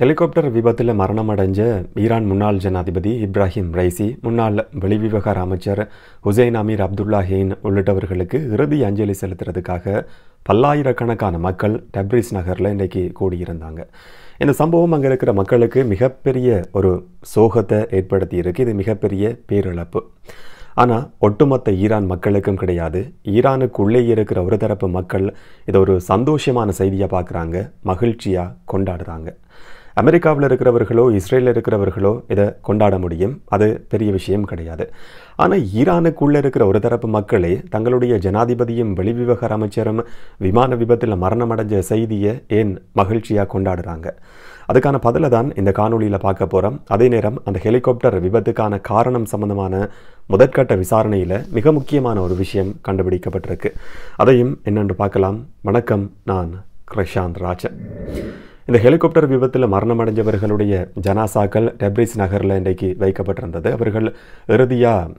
Helicopter விபத்தில் மரணமடைஞ்ச Iran முன்னாள் ஜனாதிபதி இப்ராஹிம் ரைசி, முன்னாள் வெளிவிவகார அமைச்சர் ஹுசைன் அமீர் அப்துல்லாஹின் உள்ளிட்டவர்களுக்கு இறுதி அஞ்சலி செலுத்துறதுக்காக பல்லாயிரக்கணக்கான மக்கள் டப்ரிஸ் நகரில் இன்றைக்கி கூடியிருந்தாங்க. இந்த சம்பவம் அங்கே இருக்கிற மக்களுக்கு மிகப்பெரிய ஒரு சோகத்தை ஏற்படுத்தி இருக்கு. இது மிகப்பெரிய பேரிழப்பு. ஆனால் ஒட்டுமொத்த ஈரான் மக்களுக்கும் கிடையாது. ஈரானுக்குள்ளே இருக்கிற ஒரு தரப்பு மக்கள் இதை ஒரு சந்தோஷமான செய்தியாக பார்க்குறாங்க, மகிழ்ச்சியாக கொண்டாடுறாங்க. அமெரிக்காவில் இருக்கிறவர்களோ இஸ்ரேலில் இருக்கிறவர்களோ இதை கொண்டாட முடியும், அது பெரிய விஷயம் கிடையாது. ஆனால் ஈரானுக்குள்ளே இருக்கிற ஒரு தரப்பு மக்களே தங்களுடைய ஜனாதிபதியும் வெளிவிவகார அமைச்சரும் விமான விபத்தில் மரணமடைஞ்ச செய்தியை ஏன் மகிழ்ச்சியாக கொண்டாடுறாங்க? அதுக்கான பதிலை தான் இந்த காணொலியில் பார்க்க போகிறோம். அதே நேரம் அந்த ஹெலிகாப்டர் விபத்துக்கான காரணம் சம்பந்தமான முதற்கட்ட விசாரணையில் மிக முக்கியமான ஒரு விஷயம் கண்டுபிடிக்கப்பட்டிருக்கு. அதையும் என்னென்று பார்க்கலாம். வணக்கம், நான் கிருஷாந்த் ராஜன். இந்த ஹெலிகாப்டர் விபத்தில் மரணமடைஞ்சவர்களுடைய ஜனாசாக்கள் டப்ரிஸ் நகரில் இன்றைக்கு வைக்கப்பட்டிருந்தது. அவர்கள் இறுதியாக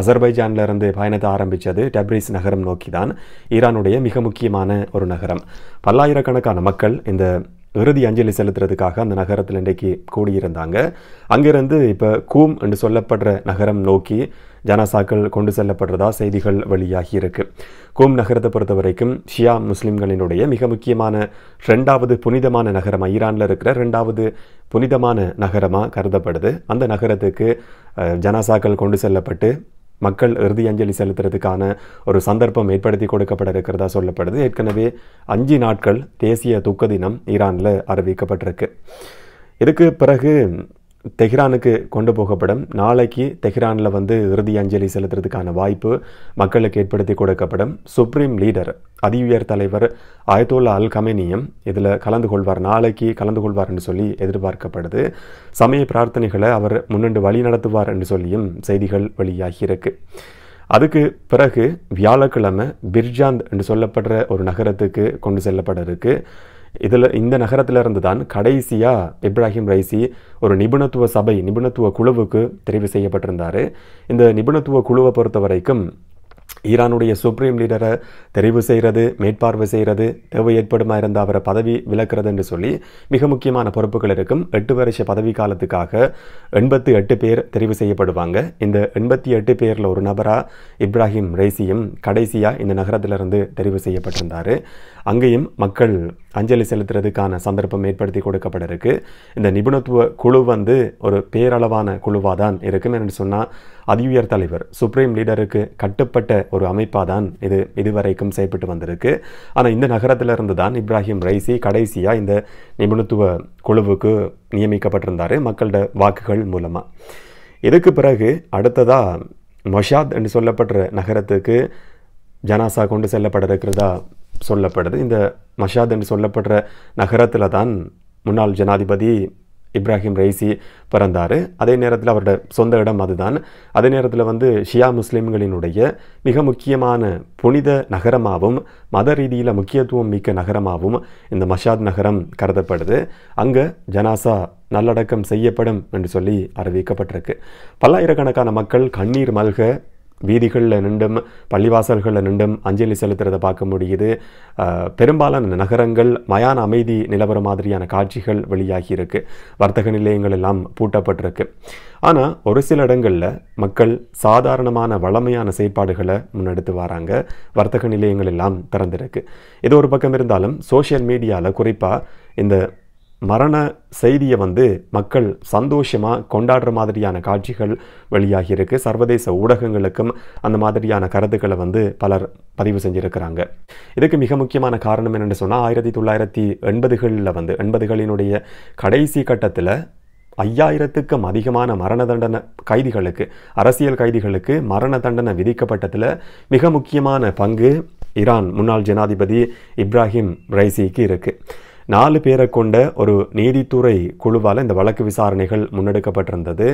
அசர்பைஜானில் இருந்து பயணத்தை ஆரம்பித்தது டப்ரிஸ் நகரம் நோக்கி தான். ஈரானுடைய மிக முக்கியமான ஒரு நகரம். பல்லாயிரக்கணக்கான மக்கள் இந்த இறுதி அஞ்சலி செலுத்துறதுக்காக அந்த நகரத்தில் இன்றைக்கு கூடியிருந்தாங்க. அங்கிருந்து இப்போ கூம் என்று சொல்லப்படுற நகரம் நோக்கி ஜனாசாக்கள் கொண்டு செல்லப்படுறதா செய்திகள் வெளியாகி இருக்கு. கூம் நகரத்தை பொறுத்த வரைக்கும் ஷியா முஸ்லிம்களினுடைய மிக முக்கியமான 2வது புனிதமான நகரமாக, ஈரானில் இருக்கிற 2வது புனிதமான நகரமாக கருதப்படுது. அந்த நகரத்துக்கு ஜனாசாக்கள் கொண்டு செல்லப்பட்டு மக்கள் இறுதி அஞ்சலி செலுத்துறதுக்கான ஒரு சந்தர்ப்பம் ஏற்படுத்தி கொடுக்கப்பட இருக்கிறதா சொல்லப்படுது. ஏற்கனவே 5 நாட்கள் தேசிய துக்க தினம் ஈரானில் அறிவிக்கப்பட்டிருக்கு. இதுக்கு பிறகு தெஹ்ரானுக்கு கொண்டு போகப்படும். நாளைக்கு தெஹ்ரானில் இறுதி அஞ்சலி செலுத்துறதுக்கான வாய்ப்பு மக்களுக்கு ஏற்படுத்தி கொடுக்கப்படும். சுப்ரீம் லீடர், அதி உயர் தலைவர் ஆயத்தோல்லா அல் கமேனியும் இதில் கலந்து கொள்வார், நாளைக்கு கலந்து கொள்வார் என்று சொல்லி எதிர்பார்க்கப்படுது. சமய பிரார்த்தனைகளை அவர் முன்னின்று வழி நடத்துவார் என்று சொல்லியும் செய்திகள் வெளியாகியிருக்கு. அதுக்கு பிறகு வியாழக்கிழமை பிர்ஜாந்த் என்று சொல்லப்படுற ஒரு நகரத்துக்கு கொண்டு செல்லப்பட இருக்கு. இந்த நகரத்திலிருந்து தான் கடைசியாக இப்ராஹிம் ரைசி ஒரு நிபுணத்துவ குழுவுக்கு தெரிவு செய்யப்பட்டிருந்தார். இந்த நிபுணத்துவ குழுவை பொறுத்த வரைக்கும் ஈரானுடைய சுப்ரீம் லீடரை தெரிவு செய்கிறது, மேற்பார்வை செய்கிறது, தேவை ஏற்படுமா இருந்தால் அவரை பதவி விலக்கிறது என்று சொல்லி மிக முக்கியமான பொறுப்புகள் இருக்கும். 8 வருஷ பதவி காலத்துக்காக 88 பேர் தெரிவு செய்யப்படுவாங்க. இந்த 88 பேரில் ஒரு நபராக இப்ராஹிம் ரைசியும் கடைசியாக இந்த நகரத்திலிருந்து தெரிவு செய்யப்பட்டிருந்தார். அங்கேயும் மக்கள் அஞ்சலி செலுத்துறதுக்கான சந்தர்ப்பம் ஏற்படுத்தி கொடுக்கப்பட இருக்கு. இந்த நிபுணத்துவ குழு ஒரு பேரளவான குழுவாக தான் இருக்கும். என்று சொன்னால் அதி உயர் தலைவர் சுப்ரீம் லீடருக்கு கட்டுப்பட்ட ஒரு அமைப்பாக தான் இது இதுவரைக்கும் செயல்பட்டு வந்திருக்கு. ஆனால் இந்த நகரத்திலிருந்து தான் இப்ராஹிம் ரைசி கடைசியாக இந்த நிபுணத்துவ குழுவுக்கு நியமிக்கப்பட்டிருந்தார் மக்களோட வாக்குகள் மூலமாக. இதுக்கு பிறகு அடுத்ததாக மொஷாத் என்று சொல்லப்படுற நகரத்துக்கு ஜனாசா கொண்டு செல்லப்பட இருக்கிறதா சொல்லப்படுது. இந்த மஷாத் என்று சொல்லப்படுற நகரத்தில் தான் முன்னாள் ஜனாதிபதி இப்ராஹிம் ரைசி பிறந்தார். அதே நேரத்தில் அவரோட சொந்த இடம் அதுதான். அதே நேரத்தில் ஷியா முஸ்லிம்களினுடைய மிக முக்கியமான புனித நகரமாகவும் மத ரீதியில் முக்கியத்துவம் மிக்க நகரமாகவும் இந்த மஷாத் நகரம் கருதப்படுது. அங்கே ஜனாசா நல்லடக்கம் செய்யப்படும் என்று சொல்லி அறிவிக்கப்பட்டிருக்கு. பல்லாயிரக்கணக்கான மக்கள் கண்ணீர் மல்க வீதிகளில் நின்றும் பள்ளிவாசல்களில் நின்றும் அஞ்சலி செலுத்துறதை பார்க்க முடியுது. பெரும்பாலான நகரங்கள் மயான அமைதி நிலவர மாதிரியான காட்சிகள் வெளியாகி இருக்கு. வர்த்தக நிலையங்கள் எல்லாம் பூட்டப்பட்டிருக்கு. ஆனால் ஒரு சில இடங்களில் மக்கள் சாதாரணமான வளமையான செயற்பாடுகளை முன்னெடுத்து வராங்க. வர்த்தக நிலையங்கள் எல்லாம் திறந்திருக்கு. இது ஒரு பக்கம் இருந்தாலும் சோஷியல் மீடியாவில் குறிப்பாக இந்த மரண செய்தியை மக்கள் சந்தோஷமாக கொண்டாடுற மாதிரியான காட்சிகள் வெளியாகி இருக்கு. சர்வதேச ஊடகங்களுக்கும் அந்த மாதிரியான கருத்துக்களை பலர் பதிவு செஞ்சுருக்கிறாங்க. இதுக்கு மிக முக்கியமான காரணம் என்னென்னு சொன்னால் 1980களில் 80களினுடைய கடைசி கட்டத்தில் 5000க்கும் அதிகமான மரண தண்டனை கைதிகளுக்கு, அரசியல் கைதிகளுக்கு மரண தண்டனை விதிக்கப்பட்டதில் மிக முக்கியமான பங்கு ஈரான் முன்னாள் ஜனாதிபதி இப்ராஹிம் ரைசிக்கு இருக்குது. 4 பேரை கொண்ட ஒரு நீதித்துறை குழுவால் இந்த வழக்கு விசாரணைகள் முன்னெடுக்கப்பட்டிருந்தது.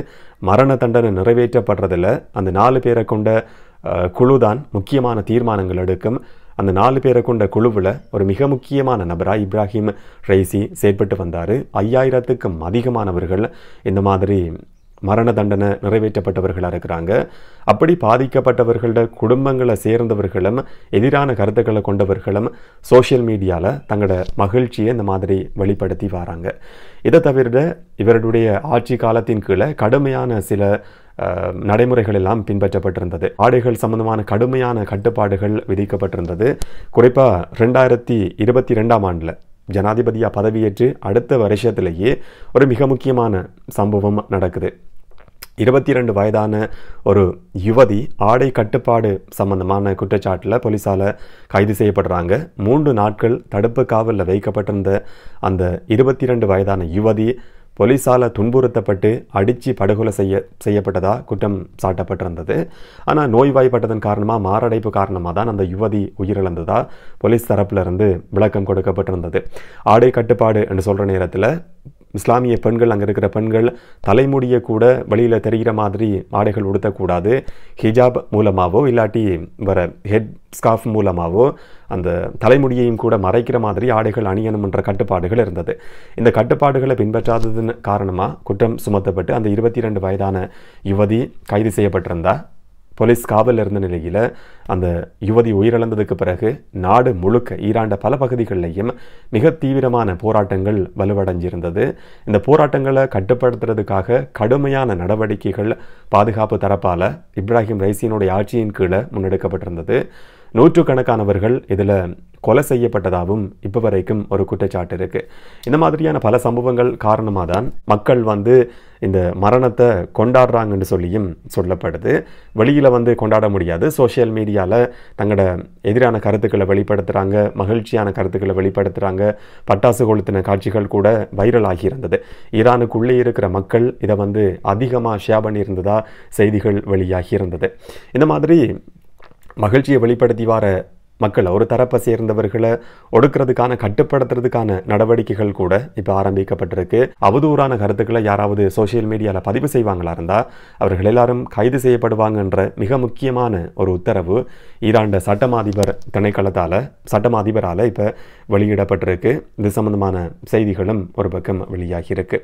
மரண தண்டனை நிறைவேற்றப்படுறதில் அந்த 4 பேரை கொண்ட குழு தான் முக்கியமான தீர்மானங்கள் எடுக்கும். அந்த 4 பேரை கொண்ட குழுவில் ஒரு மிக முக்கியமான நபராக இப்ராஹிம் ரைசி செயற்பட்டு வந்தார். 5000க்கும் அதிகமானவர்கள் இந்த மாதிரி மரண தண்டனை நிறைவேற்றப்பட்டவர்களாக இருக்கிறாங்க. அப்படி பாதிக்கப்பட்டவர்களோட குடும்பங்களை சேர்ந்தவர்களும் எதிரான கருத்துக்களை கொண்டவர்களும் சோஷியல் மீடியாவில் தங்களோட மகிழ்ச்சியை இந்த மாதிரி வெளிப்படுத்தி வராங்க. இதை தவிர இவருடைய ஆட்சி காலத்தின் கீழே கடுமையான சில நடைமுறைகள் எல்லாம் பின்பற்றப்பட்டிருந்தது. ஆடைகள் சம்பந்தமான கடுமையான கட்டுப்பாடுகள் விதிக்கப்பட்டிருந்தது. குறிப்பாக 2022ஆம் ஆண்டில் ஜனாதிபதியாக பதவியேற்று அடுத்த வருஷத்திலேயே ஒரு மிக முக்கியமான சம்பவம் நடக்குது. 22 வயதான ஒரு யுவதி ஆடை கட்டுப்பாடு சம்பந்தமான குற்றச்சாட்டில் போலீஸால் கைது செய்யப்படுறாங்க. 3 நாட்கள் தடுப்பு காவலில் வைக்கப்பட்டிருந்த அந்த 22 வயதான யுவதி போலீஸால் துன்புறுத்தப்பட்டு அடித்து படுகொலை செய்யப்பட்டதா குற்றம் சாட்டப்பட்டிருந்தது. ஆனால் நோய்வாய்ப்பட்டதன் காரணமாக, மாரடைப்பு காரணமாக தான் அந்த யுவதி உயிரிழந்ததா போலீஸ் தரப்பிலிருந்து விளக்கம் கொடுக்கப்பட்டிருந்தது. ஆடை கட்டுப்பாடு என்று சொல்கிற நேரத்தில் இஸ்லாமிய பெண்கள், அங்கே இருக்கிற பெண்கள் தலைமுடியை கூட வெளியில் தெரிகிற மாதிரி ஆடைகள் உடுத்தக்கூடாது. ஹிஜாப் மூலமாகவோ இல்லாட்டி வர ஹெட் ஸ்கார்ஃப் மூலமாகவோ அந்த தலைமுடியையும் கூட மறைக்கிற மாதிரி ஆடைகள் அணியணும் என்ற கட்டுப்பாடுகள் இருந்தது. இந்த கட்டுப்பாடுகளை பின்பற்றாததன் காரணமாக குற்றம் சுமத்தப்பட்டு அந்த 22 வயதான யுவதி கைது செய்யப்பட்டிருந்தா. போலீஸ் காவலில் இருந்த நிலையில் அந்த யுவதி உயிரிழந்ததுக்கு பிறகு நாடு முழுக்க ஈரான் பல பகுதிகளிலையும் மிக தீவிரமான போராட்டங்கள் வலுவடைஞ்சிருந்தது. இந்த போராட்டங்களை கட்டுப்படுத்துறதுக்காக கடுமையான நடவடிக்கைகள் பாதுகாப்பு தரப்பால் இப்ராஹிம் ரைசியினுடைய ஆட்சியின் கீழே முன்னெடுக்கப்பட்டிருந்தது. நூற்றுக்கணக்கானவர்கள் இதில் கொலை செய்யப்பட்டதாகவும் இப்போ வரைக்கும் ஒரு குற்றச்சாட்டு இருக்குது. இந்த மாதிரியான பல சம்பவங்கள் காரணமாக தான் மக்கள் இந்த மரணத்தை கொண்டாடுறாங்கன்னு சொல்லியும் சொல்லப்படுது. வெளியில் கொண்டாட முடியாது. சோஷியல் மீடியாவில் தங்களோட எதிரான கருத்துக்களை வெளிப்படுத்துகிறாங்க, மகிழ்ச்சியான கருத்துக்களை வெளிப்படுத்துகிறாங்க. பட்டாசு கொளுத்தின காட்சிகள் கூட வைரல் ஆகியிருந்தது. ஈரானுக்குள்ளே இருக்கிற மக்கள் இதை அதிகமாக ஷேர் பண்ணியிருந்ததா செய்திகள் வெளியாகி இருந்தது. இந்த மாதிரி மகிழ்ச்சியை வெளிப்படுத்தி வர மக்களை, ஒரு தரப்பை சேர்ந்தவர்களை ஒடுக்கிறதுக்கான, கட்டுப்படுத்துறதுக்கான நடவடிக்கைகள் கூட இப்போ ஆரம்பிக்கப்பட்டிருக்கு. அவதூறான கருத்துக்களை யாராவது சோஷியல் மீடியாவில் பதிவு செய்வாங்களா இருந்தால் அவர்கள் எல்லாரும் கைது செய்யப்படுவாங்கன்ற மிக முக்கியமான ஒரு உத்தரவு ஈரான் சட்டமாதிபர் திணைக்களத்தால், சட்டமாதிபரால் இப்போ வெளியிடப்பட்டிருக்கு. இது சம்பந்தமான செய்திகளும் ஒரு பக்கம் வெளியாகியிருக்கு.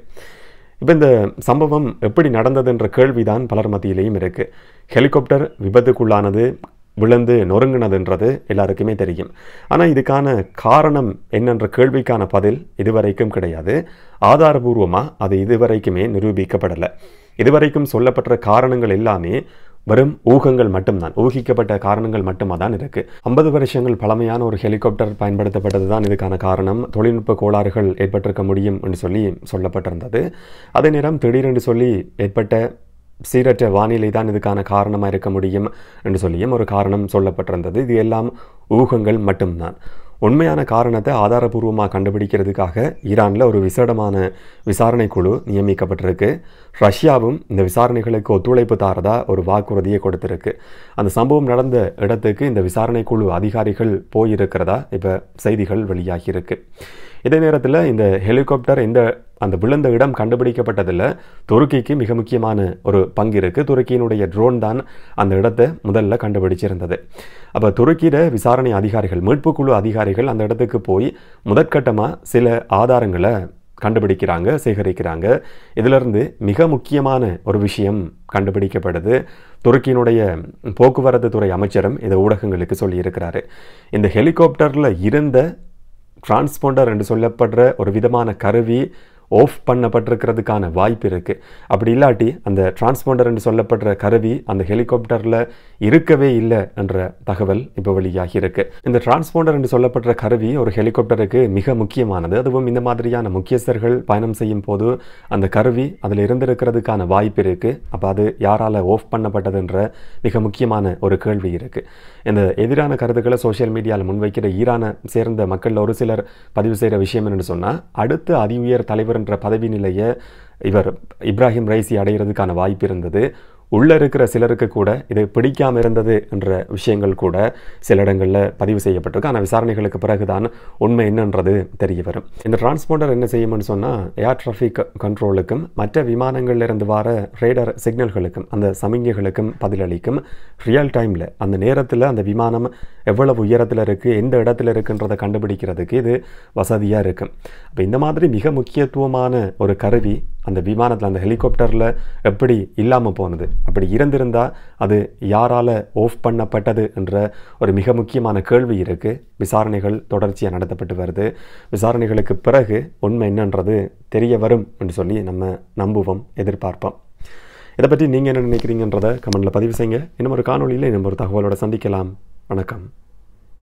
இப்போ இந்த சம்பவம் எப்படி நடந்ததுன்ற கேள்விதான் பலர் மத்தியிலையும் இருக்குது. ஹெலிகாப்டர் விபத்துக்குள்ளானது, விழுந்து நொறுங்கினதுன்றது எல்லாருக்குமே தெரியும். ஆனால் இதுக்கான காரணம் என்னன்ற கேள்விக்கான பதில் இதுவரைக்கும் கிடையாது. ஆதாரபூர்வமாக அது இதுவரைக்குமே நிரூபிக்கப்படலை. இதுவரைக்கும் சொல்லப்பட்ட காரணங்கள் எல்லாமே வெறும் ஊகங்கள் மட்டும்தான், ஊகிக்கப்பட்ட காரணங்கள் மட்டுமாக தான் இருக்குது. 50 வருஷங்கள் பழமையான ஒரு ஹெலிகாப்டர் பயன்படுத்தப்பட்டது தான் இதுக்கான காரணம். தொழில்நுட்ப கோளாறுகள் ஏற்பட்டிருக்க முடியும் என்று சொல்லப்பட்டிருந்தது. அதே நேரம் திடீரென்று சொல்லி ஏற்பட்ட சீரற்ற வானிலை தான் இதுக்கான காரணமாக இருக்க முடியும் என்று சொல்லியும் ஒரு காரணம் சொல்லப்பட்டிருந்தது. இது எல்லாம் ஊகங்கள் மட்டும்தான். உண்மையான காரணத்தை ஆதாரபூர்வமாக கண்டுபிடிக்கிறதுக்காக ஈரானில் ஒரு விசேடமான விசாரணை குழு நியமிக்கப்பட்டிருக்கு. ரஷ்யாவும் இந்த விசாரணைகளுக்கு ஒத்துழைப்பு தாரதா ஒரு வாக்குறுதியை கொடுத்திருக்கு. அந்த சம்பவம் நடந்த இடத்துக்கு இந்த விசாரணை குழு அதிகாரிகள் போயிருக்கிறதா இப்போ செய்திகள் வெளியாகியிருக்கு. இதே நேரத்தில் இந்த ஹெலிகாப்டர் அந்த விழுந்த இடம் கண்டுபிடிக்கப்பட்டதில் துருக்கிக்கு மிக முக்கியமான ஒரு பங்கு இருக்குது. துருக்கியினுடைய ட்ரோன் தான் அந்த இடத்தை முதல்ல கண்டுபிடிச்சிருந்தது. அப்போ துருக்கியிட விசாரணை அதிகாரிகள், மீட்புக்குழு அதிகாரிகள் அந்த இடத்துக்கு போய் முதற்கட்டமாக சில ஆதாரங்களை கண்டுபிடிக்கிறாங்க, சேகரிக்கிறாங்க. இதிலிருந்து மிக முக்கியமான ஒரு விஷயம் கண்டுபிடிக்கப்படுது. துருக்கியினுடைய போக்குவரத்து துறை அமைச்சரும் இதை ஊடகங்களுக்கு சொல்லியிருக்கிறாரு. இந்த ஹெலிகாப்டரில் இருந்த டிரான்ஸ்பாண்டர் என்று சொல்லப்படுற ஒரு விதமான கருவி ஆஃப் பண்ணப்பட்டிருக்கிறதுக்கான வாய்ப்பு இருக்குது. அப்படி இல்லாட்டி அந்த டிரான்ஸ்பாண்டர் என்று சொல்லப்படுற கருவி அந்த ஹெலிகாப்டரில் இருக்கவே இல்லை என்ற தகவல் இப்போ வெளியாகி இருக்கு. இந்த டிரான்ஸ்பாண்டர் என்று சொல்லப்படுற கருவி ஒரு ஹெலிகாப்டருக்கு மிக முக்கியமானது. அதுவும் இந்த மாதிரியான முக்கியஸ்தர்கள் பயணம் செய்யும் போது அந்த கருவி அதில் இருந்திருக்கிறதுக்கான வாய்ப்பு இருக்குது. அப்போ அது யாரால் ஆஃப் பண்ணப்பட்டதுன்ற மிக முக்கியமான ஒரு கேள்வி இருக்குது. இந்த எதிரான கருத்துக்களை சோஷியல் மீடியாவில் முன்வைக்கிற ஈரானை சேர்ந்த மக்கள் ஒரு சிலர் பதிவு செய்கிற விஷயம் என்னென்னு சொன்னால், அடுத்த அதி உயர் தலைவர் என்ற பதவி நிலையை இவர் இப்ராஹிம் ரைசி அடைகிறதுக்கான வாய்ப்பு இருந்தது. உள்ளே இருக்கிற சிலருக்கு கூட இது பிடிக்காமல் இருந்தது என்ற விஷயங்கள் கூட சில இடங்களில் பதிவு செய்யப்பட்டிருக்கு. ஆனால் விசாரணைகளுக்கு பிறகுதான் உண்மை என்னன்றது தெரிய வரும். இந்த டிரான்ஸ்பாண்டர் என்ன செய்யும்னு சொன்னால், ஏர் டிராஃபிக் கண்ட்ரோலுக்கும் மற்ற விமானங்களிலிருந்து வர ரேடர் சிக்னல்களுக்கும் அந்த சமிங்கைகளுக்கும் பதிலளிக்கும். ரியல் டைமில் அந்த நேரத்தில் அந்த விமானம் எவ்வளவு உயரத்தில் இருக்குது, எந்த இடத்துல இருக்குன்றதை கண்டுபிடிக்கிறதுக்கு இது வசதியாக இருக்கும். அப்போ இந்த மாதிரி மிக முக்கியத்துவமான ஒரு கருவி அந்த விமானத்தில் அந்த ஹெலிகாப்டரில் எப்படி இல்லாமல் போனது, அப்படி இருந்திருந்தால் அது யாரால் ஆஃப் பண்ணப்பட்டது என்ற ஒரு மிக முக்கியமான கேள்வி இருக்குது. விசாரணைகள் தொடர்ச்சியாக நடத்தப்பட்டு வருது. விசாரணைகளுக்கு பிறகு உண்மை என்னன்றது தெரிய வரும் என்று சொல்லி நம்ம நம்புவோம், எதிர்பார்ப்போம். இதை பற்றி நீங்கள் என்ன நினைக்கிறீங்கன்றதை கமெண்டில் பதிவு செய்யுங்க. இன்னும் ஒரு காணொலியில் இன்னும் ஒரு தகவலோடு சந்திக்கலாம். வணக்கம்.